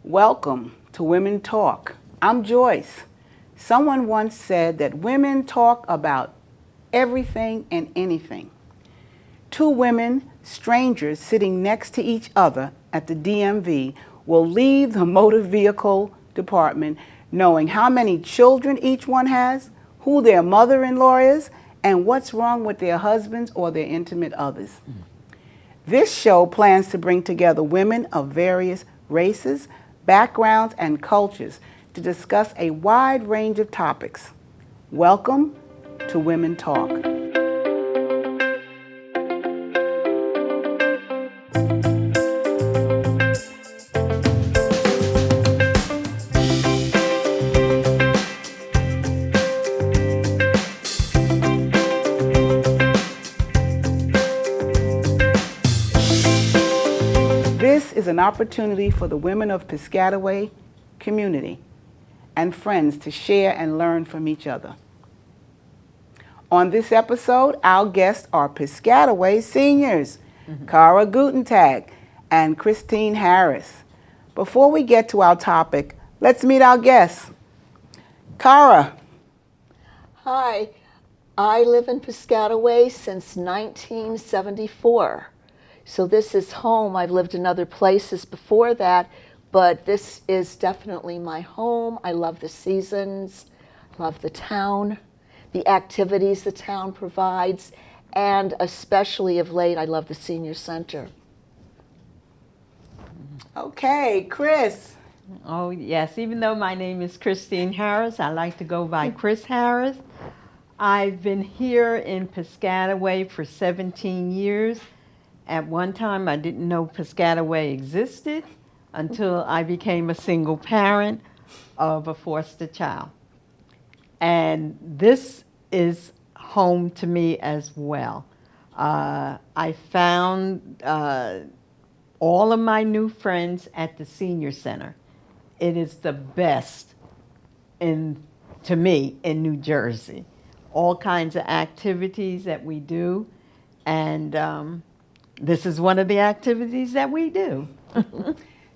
Welcome to Women Talk. I'm Joyce. Someone once said that women talk about everything and anything. Two women, strangers sitting next to each other at the DMV, will leave the motor vehicle department knowing how many children each one has, who their mother-in-law is, and what's wrong with their husbands or their intimate others. This show plans to bring together women of various races, backgrounds, and cultures to discuss a wide range of topics. Welcome to Women Talk. This is an opportunity for the women of Piscataway community and friends to share and learn from each other. On this episode, our guests are Piscataway Seniors, Cara Gutentag and Christine Harris. Before we get to our topic, let's meet our guests. Cara. Hi, I live in Piscataway since 1974. So this is home. I've lived in other places before that, but this is definitely my home. I love the seasons, love the town, the activities the town provides, and especially of late, I love the senior center. Okay, Chris. Oh, yes. Even though my name is Christine Harris, I like to go by Chris Harris. I've been here in Piscataway for 17 years. At one time, I didn't know Piscataway existed until I became a single parent of a foster child. And this is home to me as well. I found all of my new friends at the senior center. It is the best to me in New Jersey. All kinds of activities that we do, and this is one of the activities that we do.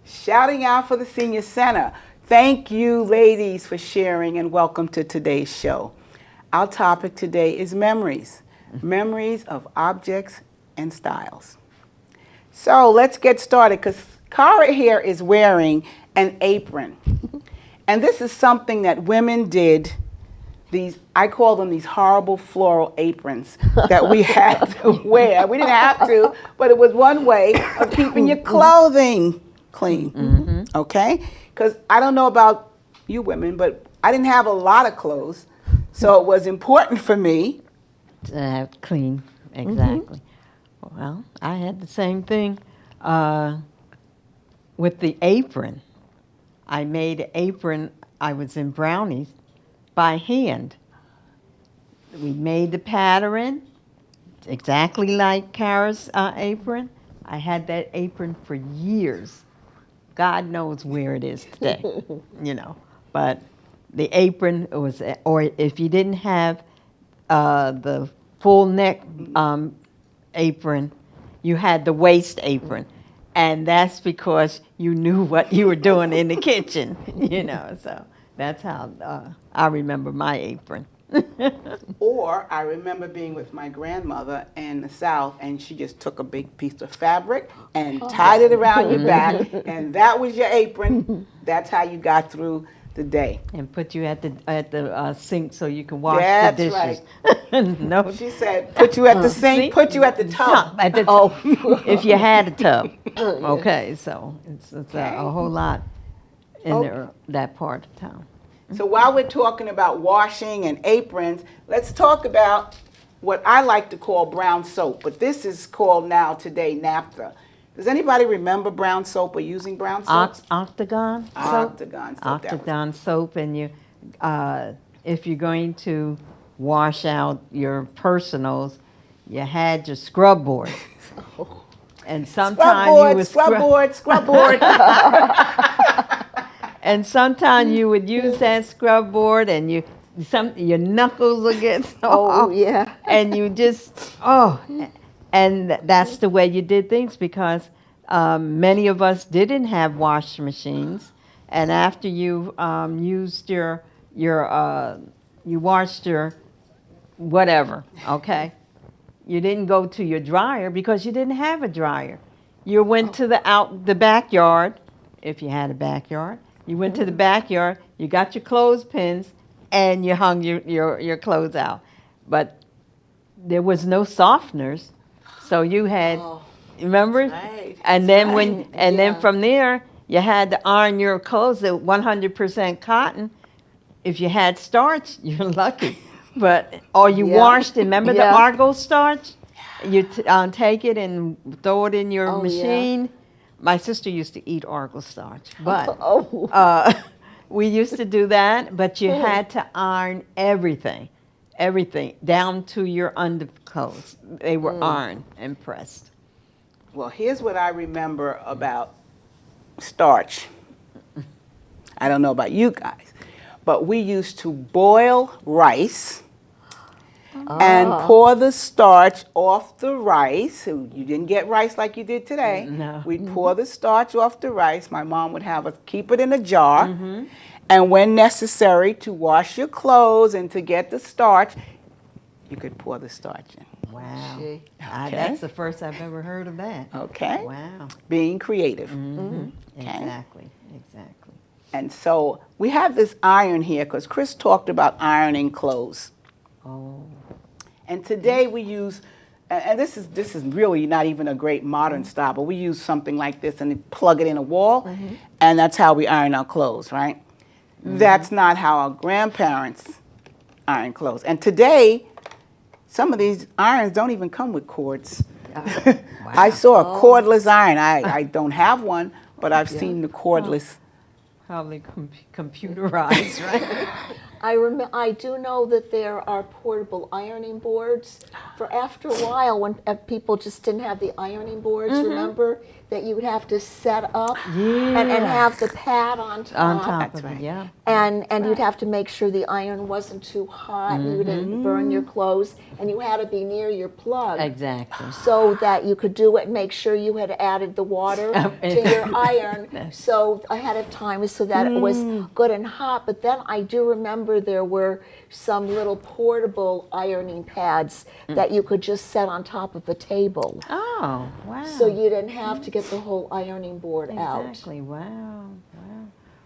Shouting out for the Senior Center. Thank you, ladies, for sharing, and welcome to today's show. Our topic today is memories. Memories of objects and styles. So let's get started, because Cara here is wearing an apron. And this is something that women did. I call them these horrible floral aprons that we had to wear. We didn't have to, but it was one way of keeping your clothing clean, okay? Because I don't know about you women, but I didn't have a lot of clothes, so it was important for me. To have clean, exactly. Well, I had the same thing with the apron. I made an apron, I was in Brownies, by hand. We made the pattern exactly like Cara's apron. I had that apron for years. God knows where it is today, But the apron was, or if you didn't have the full neck apron, you had the waist apron. And that's because you knew what you were doing in the kitchen, so. That's how I remember my apron. Or I remember being with my grandmother in the South, and she just took a big piece of fabric and tied it around your back, and that was your apron. That's how you got through the day. And put you at the sink so you can wash That's the dishes. Right. No, She said, put you at the sink, put you at the tub. If you had a tub. Okay, so it's a whole lot in that part of town. So while we're talking about washing and aprons, let's talk about what I like to call brown soap, but this is called now today naphtha. Does anybody remember brown soap or using brown soap? Octagon soap. Octagon soap. Octagon soap, and you, if you're going to wash out your personals, you had your scrub board. And sometimes you would scrub board. And sometimes you would use that scrub board, and your knuckles would get Oh, yeah. and you just and that's the way you did things, because many of us didn't have wash machines, and after you used your you washed your whatever, okay, you didn't go to your dryer because you didn't have a dryer. You went to the backyard, if you had a backyard. You went to the backyard, you got your clothespins, and you hung your clothes out. But there was no softeners, so you had, remember? right. And then then from there, you had to iron your clothes at 100% cotton. If you had starch, you're lucky. But or you washed it. Remember the Argo starch? You take it and throw it in your machine. My sister used to eat Argo starch, but we used to do that. But you had to iron everything down to your underclothes. They were ironed and pressed. Well, here's what I remember about starch. I don't know about you guys, but we used to boil rice and pour the starch off the rice. So you didn't get rice like you did today. No. We'd pour the starch off the rice. My mom would have us keep it in a jar. And when necessary to wash your clothes and to get the starch, you could pour the starch in. Wow. Okay. That's the first I've ever heard of that. Okay. Wow. Being creative. Okay. Okay. Exactly. And so we have this iron here because Chris talked about ironing clothes. Oh. And today we use, and this is really not even a great modern style, but we use something like this and plug it in a wall, and that's how we iron our clothes, right? That's not how our grandparents iron clothes. And today, some of these irons don't even come with cords. I saw a cordless iron. I don't have one, but I've seen the cordless. Probably computerized, right? I do know that there are portable ironing boards. For after a while, when people just didn't have the ironing boards, remember that you would have to set up and have the pad on top. On top That's of it, yeah. And you'd have to make sure the iron wasn't too hot, and you didn't burn your clothes, and you had to be near your plug. Exactly. So that you could do it and make sure you had added the water to your iron so ahead of time so that it was good and hot. But then I do remember there were some little portable ironing pads that you could just set on top of the table. Oh, wow. So you didn't have to get the whole ironing board out. Exactly. Wow.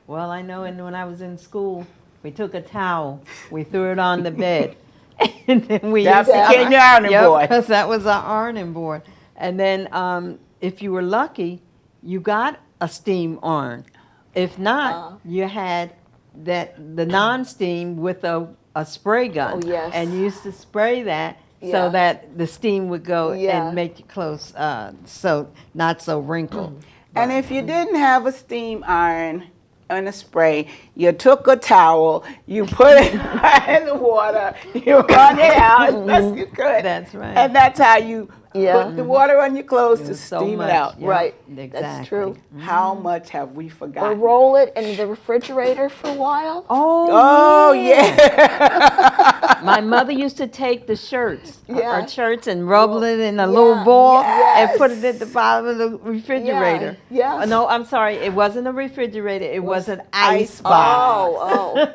Well, I know when I was in school, we took a towel, we threw it on the bed, and then we That became your ironing board. because that was our ironing board. And then if you were lucky, you got a steam iron. If not, you had the non-steam with a spray gun. Oh, yes. And you used to spray that so that the steam would go and make your clothes so not so wrinkled. And if you didn't have a steam iron and a spray, you took a towel, you put it in the water, you run it out as best you could. That's right. And that's how you put the water on your clothes to So steam much, it out. yeah. Right, Exactly. that's true. How much have we Or forgotten? roll it in the refrigerator for a while. Oh, yeah. My mother used to take the shirts, Yeah. her shirts, and roll it in a little ball and put it at the bottom of the refrigerator. Yeah, yes. No, I'm sorry. It wasn't a refrigerator. It was an ice box. Oh.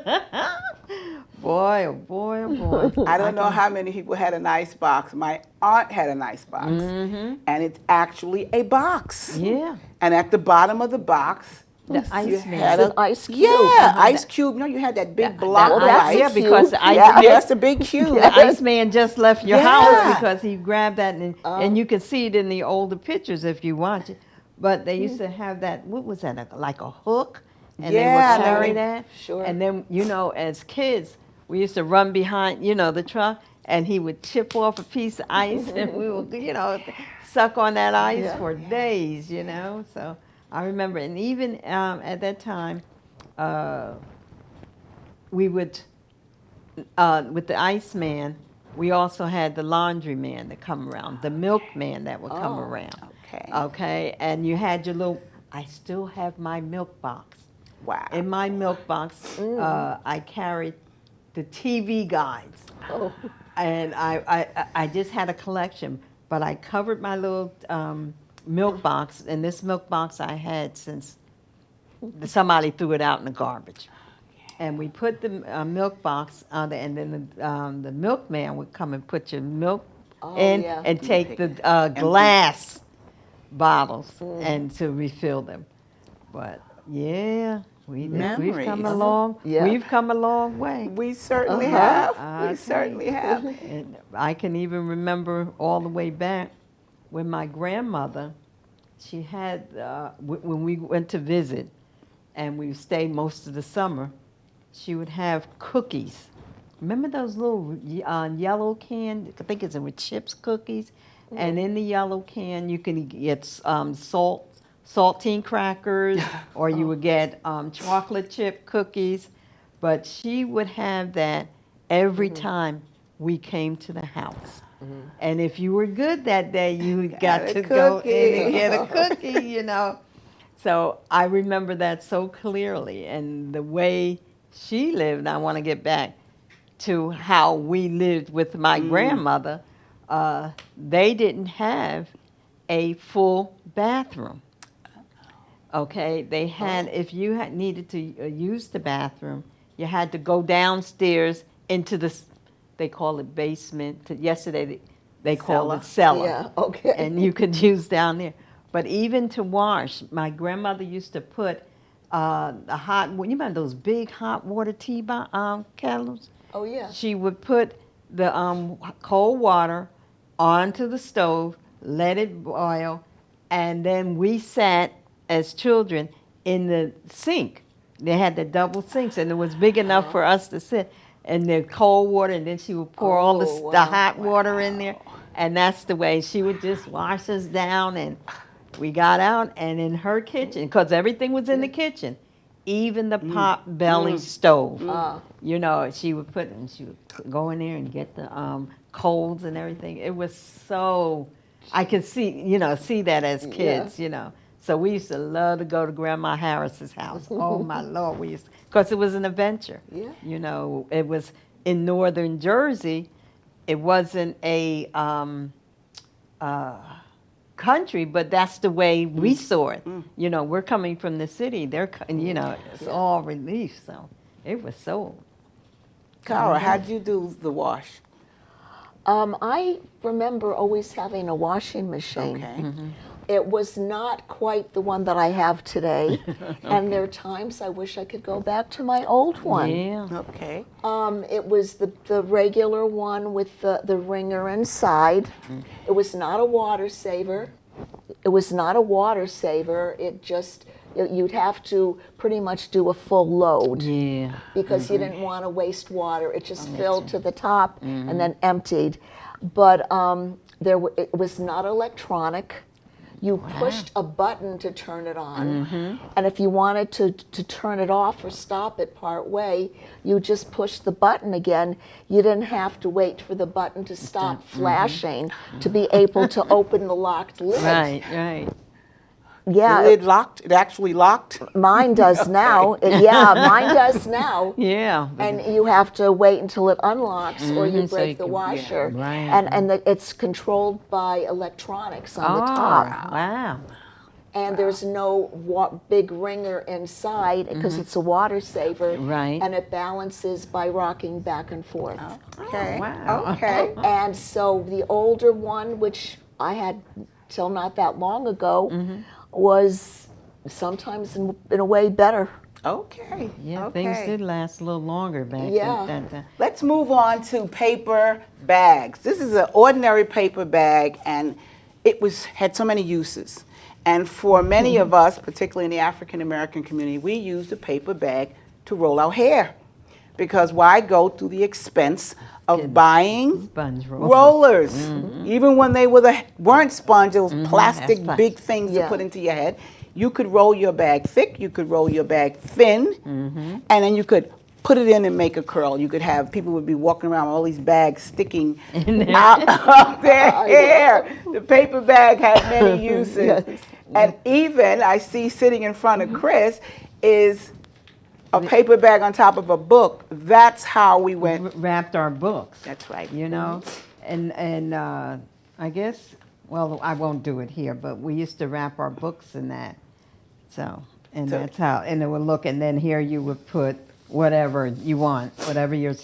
Boy, oh boy, oh boy. I don't know how many people had an ice box. My aunt had an ice box. And it's actually a box. Yeah. And at the bottom of the box, The ice you man. had An ice cube. Yeah, ice cube. No, you had that big block of that's ice. Yeah, because the ice, Yeah, that's a big cube. the ice man just left your Yeah. house because he grabbed that, and you can see it in the older pictures if you watch it. But they used to have that, what was that, like a hook? And Yeah, they would and carry they- that. Sure. And then, as kids, we used to run behind, the truck, and he would chip off a piece of ice, and we would, suck on that ice for days, So I remember, and even at that time, we would, with the ice man, we also had the laundry man that come around, the milkman that would come around. Okay. Okay, and you had your little, I still have my milk box. Wow. In my milk box, I carried the TV guides. Oh. And I just had a collection, but I covered my little milk box, and this milk box I had since somebody threw it out in the garbage. And we put the milk box on there, and then the milkman would come and put your milk in yeah. and take the glass bottles and to refill them. But yeah, we've come along. Yeah. We've come a long way. We certainly have. Okay. We certainly have. And I can even remember all the way back when my grandmother, she had when we went to visit, and we stayed most of the summer. She would have cookies. Remember those little yellow can? I think it's with chips cookies. And in the yellow can, you can get saltine crackers, or you would get chocolate chip cookies. But she would have that every time we came to the house. And if you were good that day, you got to go in and get a cookie, you know. So I remember that so clearly. And the way she lived, I want to get back to how we lived with my grandmother. They didn't have a full bathroom. Okay, they had, if you needed to use the bathroom, you had to go downstairs into the, they call it basement. Yesterday they called it cellar. Yeah, okay. And you could use down there. But even to wash, my grandmother used to put the hot, you remember those big hot water tea kettles? Oh, yeah. She would put the cold water onto the stove, let it boil, and then we sat as children in the sink. They had the double sinks, and it was big enough for us to sit in the cold water, and then she would pour all the hot water in there, and that's the way she would just wash us down. And we got out, and in her kitchen, because everything was in the kitchen, even the pot belly stove. You know, she would go in there and get the coals and everything. It was so, I could see that as kids, you know. So we used to love to go to Grandma Harris's house. Oh my Lord, because it was an adventure. Yeah. You know, it was in northern Jersey. It wasn't a country, but that's the way we saw it. You know, we're coming from the city. You know, it's all relief. So it was so. Cara, how'd you do the wash? I remember always having a washing machine. Okay. It was not quite the one that I have today, and there are times I wish I could go back to my old one. Yeah. Okay. It was the regular one with the wringer inside. It was not a water saver. It just, you'd have to pretty much do a full load. Yeah. Because you didn't want to waste water. It just filled to the top and then emptied. But it was not electronic. You pushed a button to turn it on. And if you wanted to turn it off or stop it part way, you just pushed the button again. You didn't have to wait for the button to stop flashing to be able to open the locked lid. Right, right. Yeah. The lid locked? It actually locked? Mine does now. Mine does now. Yeah. And you have to wait until it unlocks or you break the washer. Right. And it's controlled by electronics on the top. Wow. And there's no big ringer inside because it's a water saver. Right. And it balances by rocking back and forth. Okay. Wow. Okay. And so the older one, which I had till not that long ago, was sometimes in a way better. Okay. Yeah, okay. things did last a little longer back then. Let's move on to paper bags. This is an ordinary paper bag, and it had so many uses. And for many of us, particularly in the African American community, we used a paper bag to roll our hair. Because why go through the expense of buying Sponge rollers? Even when they weren't sponge, it was plastic big things to put into your head. You could roll your bag thick, you could roll your bag thin, and then you could put it in and make a curl. You could have, people would be walking around with all these bags sticking out of their hair. The paper bag had many uses. And even, I see sitting in front of Chris, is a paper bag on top of a book. That's how we wrapped our books. That's right. You know, and I guess, well, I won't do it here, but we used to wrap our books in that. So And So- that's how, and it would look, and then here you would put whatever you want, whatever your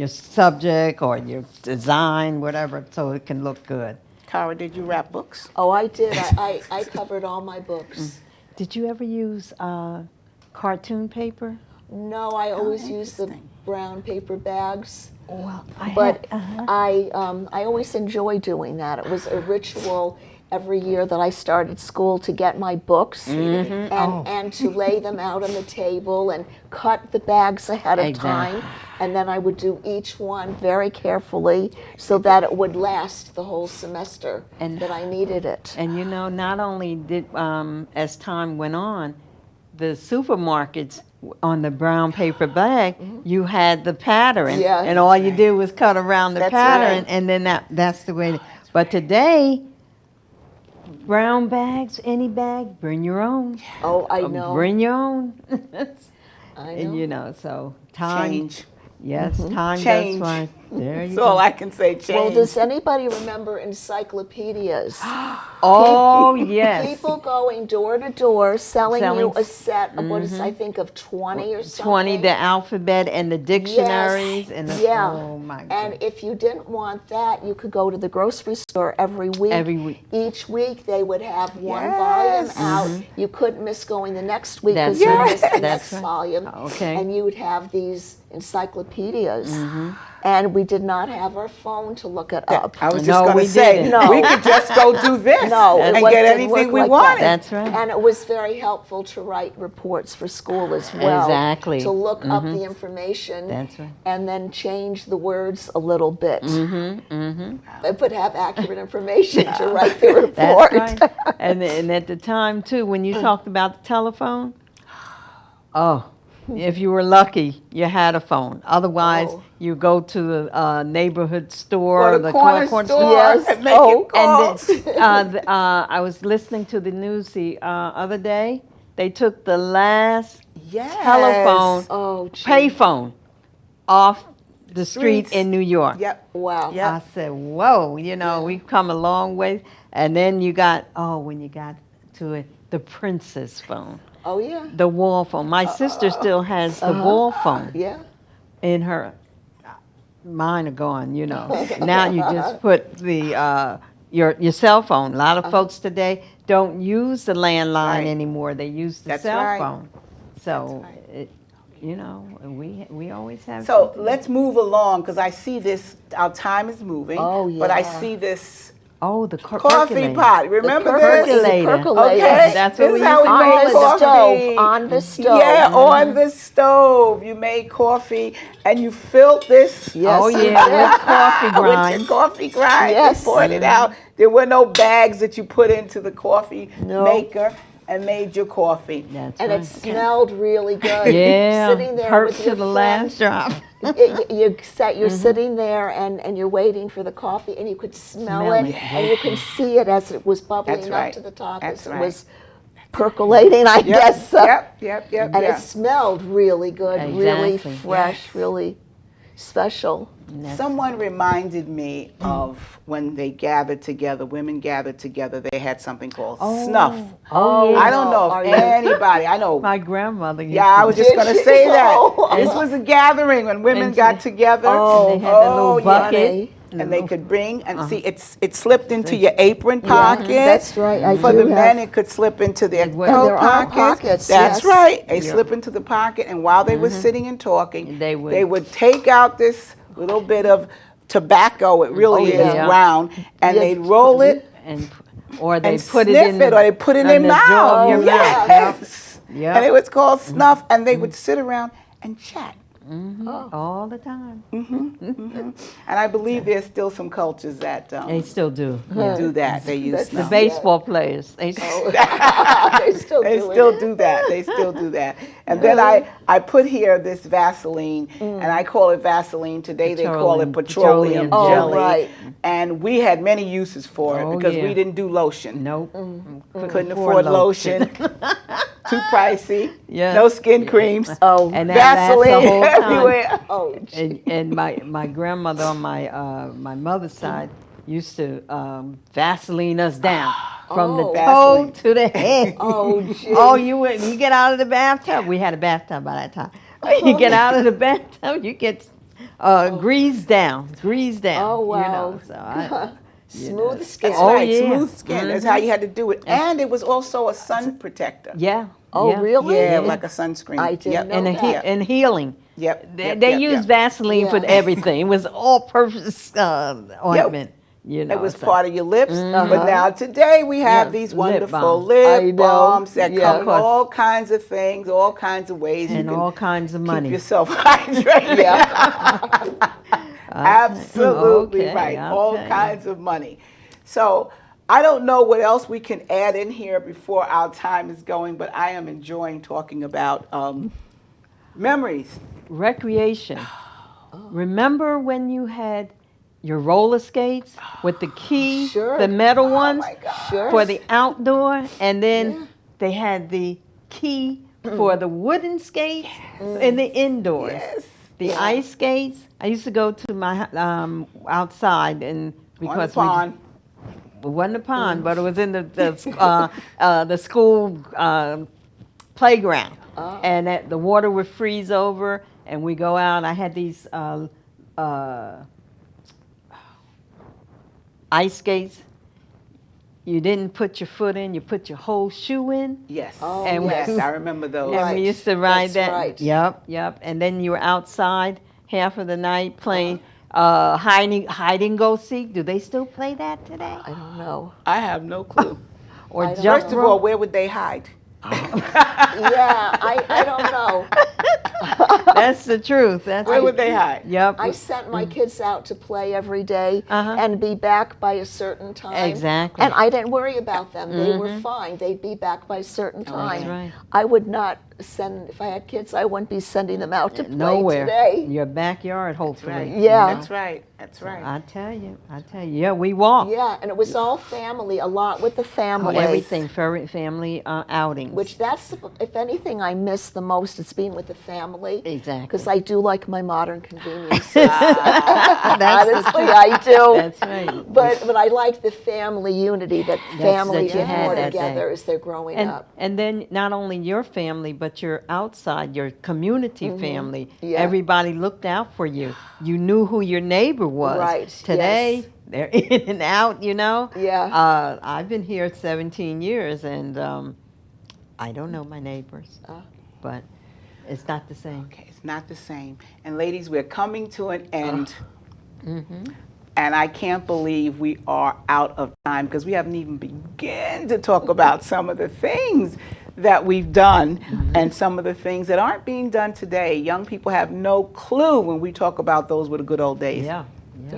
subject or your design, whatever, so it can look good. Cara, did you wrap books? Oh, I did. I covered all my books. Did you ever use cartoon paper? No, I always use the interesting. brown paper bags. Well, But I always enjoy doing that. It was a ritual every year that I started school to get my books and to lay them out on the table and cut the bags ahead of time. And then I would do each one very carefully so that it would last the whole semester And- that I needed it. And you know, not only did, as time went on, the supermarkets on the brown paper bag, you had the pattern, Yeah. and all you did was cut around the That's pattern, right. and then that's the way. But today, brown bags, any bag, bring your own. Oh, I know. Bring your own. I And know. you know, so time. Change. Yes, time Change. does fly. There you That's all go. I can say. Change. Well, does anybody remember encyclopedias? Oh yes. People going door to door selling you Selling- a set of what is, I think, of 20 or something. 20, the alphabet and the dictionaries and the, Yeah. oh my God. And if you didn't want that, you could go to the grocery store every week. Every week. Each week they would have one Yes. volume out. You couldn't miss going the next week That's because you right. missed the That's next right. volume. Okay. And you would have these encyclopedias. And we did not have our phone to look it up. I was No, just going we to say, didn't. No. we could just go do this No, and it get didn't anything work we like wanted. that. That's right. And it was very helpful to write reports for school as well. Exactly. To look up the information. That's right. And then change the words a little bit. But have accurate information to write the report. That's right. And at the time too, when you talked about the telephone, oh, if you were lucky, you had a phone. Otherwise, Oh. you go to the neighborhood store, Or the corner store Yes. and make Oh. calls. And then, I was listening to the news the other day. They took the last Yes. telephone, Oh, gee. payphone, off the street Streets. in New York. Yep. Wow. Yep. I said, whoa, you know, we've come a long way. And then you got, when you got to it, the princess phone, Oh, yeah. the wall phone. My sister still has the wall phone Yeah. in her. Mine are gone, you know. Now you just put the your cell phone. A lot of folks today don't use the landline Right. anymore. They use the That's cell right. phone. So, That's you know, we always have. So something. let's move along because I see this, our time is moving. Oh, But I yeah. see this the coffee percolator. pot. Remember the this? percolator. percolator. Okay. That's This what is we how used we to On made the coffee. stove. On the stove. Yeah, on the stove. You made coffee and you filled this. Yes. Oh yeah, with coffee With your grind. coffee grind. Yes. You poured it out. There were no bags that you put into the coffee No. maker and made your coffee. That's And right. it smelled really good. Yeah, Sitting there hurts with your to the friend. last drop. You're sitting there and you're waiting for the coffee and you could smell Smell it it. and you can see it as it was bubbling That's up right. to the top That's as it right. was percolating, I guess. Yep. And it smelled really good, really Exactly. fresh, really special. Someone reminded me of when they gathered together, women gathered together, they had something called snuff. Oh, yeah. I don't know Are if you- anybody, I know. My grandmother used Yeah, I to was do- just going to say that. Oh. This was a gathering when women And got together. Oh, they had that little bucket. funny. And they could bring, and see, it slipped into your apron pocket. That's right. I For do the men, have- it could slip into their It would. coat There are pockets. pockets, That's yes. right. They Yeah. slip into the pocket, and while they were sitting and talking, They would- take out this little bit of tobacco. It really Oh, is yeah. round, and Yeah. they'd roll it or they and put sniff it in it, or they put it in the their jaw mouth. of your mouth. Yes. Yep. And it was called snuff, and they would sit around and chat. all the time. And I believe there's still some cultures that They still do. do that. They use That's The snuff. baseball players. They They still They do still it. do that. They still do that. And then I put here this Vaseline, and I call it Vaseline. Today they call it petroleum Petroleum jelly. Oh, right. And we had many uses for it Oh, because yeah. we didn't do lotion. Nope. Couldn't afford lotion. Too pricey. Yes. No skin creams. Oh, And that lasts the Vaseline whole time. everywhere. oh, And my grandmother on my mother's side used to Vaseline us down. from the Oh. toe Vaseline. to the head. Oh, gee. Oh, you get out of the bathtub. We had a bathtub by that time. You get out of the bathtub, you get greased down. Oh, wow. You know, so I, Smooth skin. That's Oh, right, yeah. smooth skin. That's how you had to do it. And it was also a sun protector. yeah. Oh, yeah. really? Yeah, like a sunscreen. I didn't Yep. know And, that. and healing. Yep. They, yep, they yep, used yep. Vaseline for Yeah. everything. It was all-purpose ointment. You know, It was so. part of your lips, but now today we have Yeah, these lip wonderful balm. I lip know. balms that Yeah. come Of in course. all kinds of things, all kinds of ways. And you can all kinds of keep money. yourself hydrated. Absolutely Okay, right. I'll All tell you. kinds of money. So I don't know what else we can add in here before our time is going, but I am enjoying talking about memories. Recreation. Remember when you had your roller skates with the key, Sure. the metal Oh ones my God. Sure. for the outdoor, and then Yeah. they had the key for the wooden skates in the indoors. Yes. The Yeah. ice skates. I used to go to my outside and On the because pond. it wasn't a pond, but it was in the school playground, and the water would freeze over, and we go out. I had these ice skates. You didn't put your foot in; you put your whole shoe in. Yes. Oh, And yes, we- I remember those. And Right. we used to ride That's that. right. Yep. And then you were outside half of the night playing hide and go seek. Do they still play that today? I don't know. I have no clue. Or I don't jump First of rope? all, where would they hide? Yeah, I don't know. That's the truth. That's Where would they hide? Yep. I sent my kids out to play every day Uh-huh. and be back by a certain time. Exactly. And I didn't worry about them. They were fine. They'd be back by a certain time. That's right. I would not send, if I had kids, I wouldn't be sending them out to play Nowhere. today. Your backyard, hopefully. Right. Yeah. That's right. That's right. I tell you. Yeah, we walked. Yeah, and it was all family, a lot with the family. Everything for family outings. Which that's, if anything, I miss the most. It's being with the family. Exactly. Because I do like my modern conveniences. That's Honestly, I do. That's right. But I like the family unity that families that you are had more that together day. as they're growing And up. and then not only your family, but your outside, your community family. Yeah. Everybody looked out for you. You knew who your neighbor was. Right, Today, yes. they're in and out, you know. Yeah. I've been here 17 years, and I don't know my neighbors, but it's not the same. Okay, it's not the same. And ladies, we're coming to an end. Mm-hmm. And I can't believe we are out of time because we haven't even begun to talk about some of the things that we've done and some of the things that aren't being done today. Young people have no clue when we talk about those were the good old days. Yeah.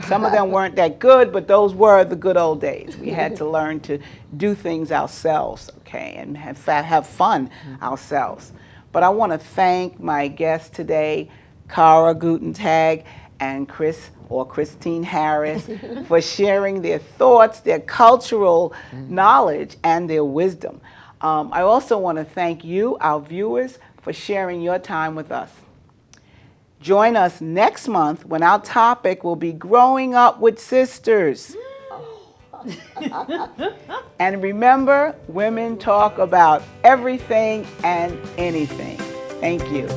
Some of them weren't that good, but those were the good old days. We had to learn to do things ourselves, okay, and have fun ourselves. But I want to thank my guests today, Cara Gutentag and Christine Harris, for sharing their thoughts, their cultural knowledge, and their wisdom. I also want to thank you, our viewers, for sharing your time with us. Join us next month when our topic will be growing up with sisters. And remember, women talk about everything and anything. Thank you.